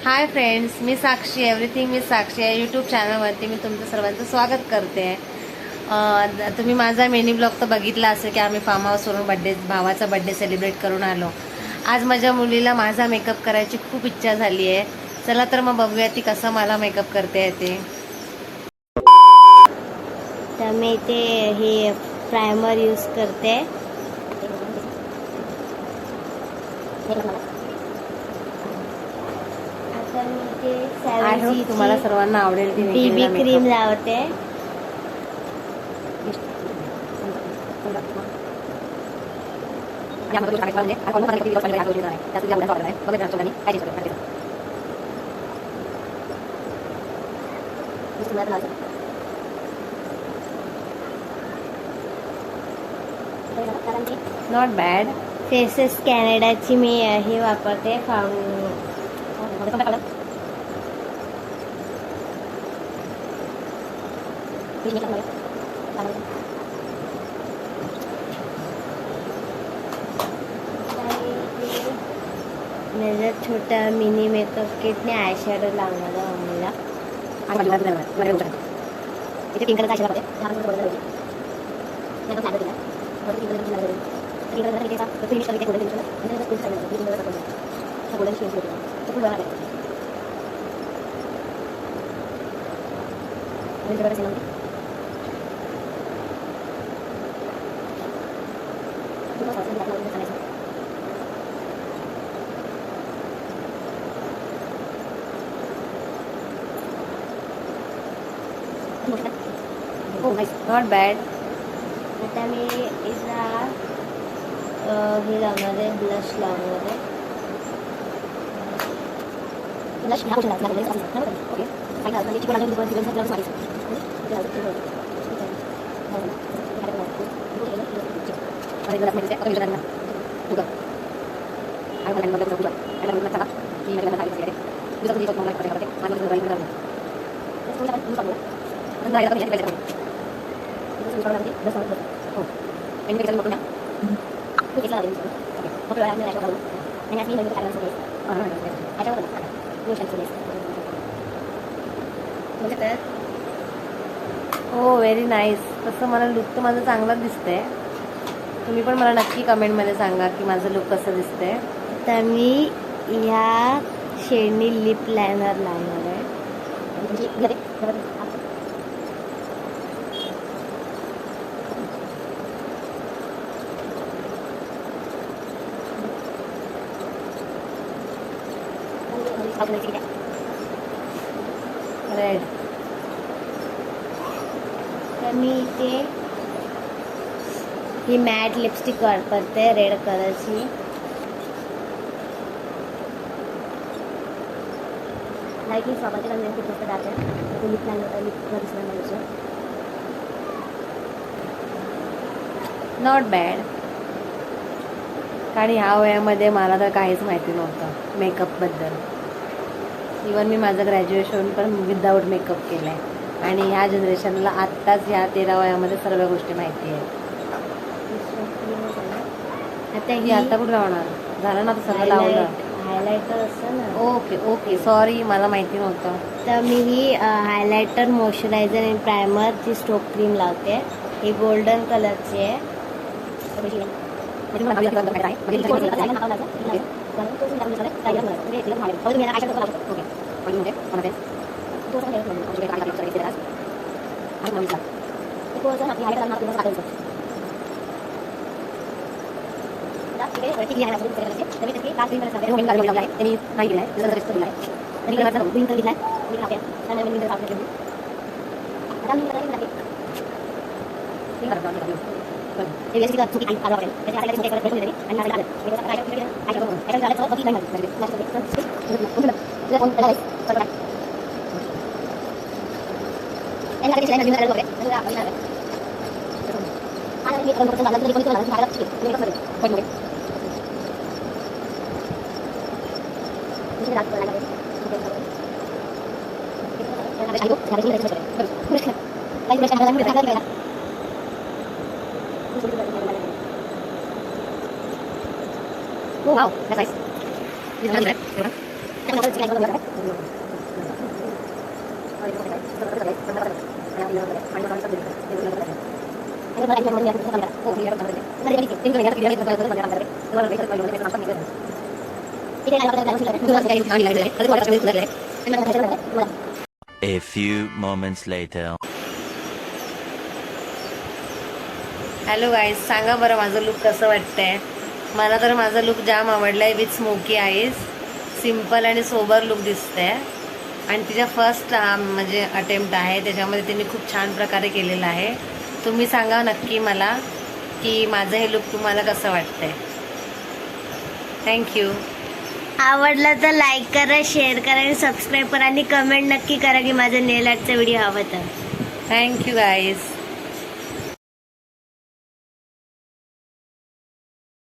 Hi friends, मी साक्षी everything मी साक्षी या YouTube चॅनलवरती मी तुमचं सर्वांचं स्वागत करते. तुम्ही माझा मिनी ब्लॉग तर बघितला असेल की आम्ही फार्म हाऊसवरून भावाचा बड्डे सेलिब्रेट करून आलो. आज माझ्या मुलीला माझा मेकअप करायची खूप इच्छा झाली आहे. चला तर मग बघूया ती कसं मला मेकअप करते येते. तर मी ते हे प्रायमर यूज करते. आता मी ते आय होप तुम्हाला सर्वांना आवडेल ती बीबी क्रीम लावते. Not bad. फेसेस कॅनडाची मी हे वापरते माझा छोटा मिनी मेकअप किटने आय शॅडो लावणार आहे मम्मीला. इथे पिंक कलरचा आय नॉट बॅड. आता मी इथला हे लावणार आहे, ब्लश लावणार आहे. हो, व्हेरी नाईस. तसं मला लुक तर माझं चांगलं दिसतंय. तुम्ही पण मला नक्की कमेंटमध्ये सांगा की माझं लुक कसं दिसतंय. तर मी ह्या शेडनी लिप लायनर लावणार आहे. रेड. तर मी इथे ही मॅट लिपस्टिक वापरते रेड कलरची. लाईक वापरते कारण खूप जास्त डार्क आहे. लिप लायनर लिपला दिसणार नाही. Not bad. कारण ह्या वयामध्ये मला तर काहीच माहिती नव्हतं मेकअपबद्दल. इवन मी माझं ग्रॅज्युएशन पण विदाऊट मेकअप केलं आहे. आणि ह्या जनरेशनला आत्ताच ह्या 13 वयामध्ये सर्व गोष्टी माहिती आहेत. आता ही आता कुठं लावणार? झालं ना, सगळं लावलं. हायलायटर असतं ना. ओके ओके, सॉरी, मला माहिती नव्हतं. तर मी ही हायलायटर, मॉइश्चरायझर आणि प्रायमर ची स्ट्रोक क्रीम लावते. ही गोल्डन कलरची आहे. Oh wow, that's nice. A few moments later. Hello guys, सांगा बरं माझं लुक कसं वाटतंय. मला तर माझा लुक जाम आवडलाय. विथ स्मोकी आईज, सिम्पल आणि सोबर लुक दिसतंय. आणि तिचा फर्स्ट म्हणजे अटेम्प्ट आहे, त्याच्यामध्ये तिने खूप छान प्रकारे केलेला आहे. तुम्ही सांगा नक्की मला की माझं हे लुक तुम्हाला कसं वाटतंय. थँक्यू. आवडलं तर लाईक करा, शेअर करा आणि सबस्क्राईब करा आणि कमेंट नक्की करा की माझं नेल आर्टचा व्हिडिओ हवा तर. Thank you guys.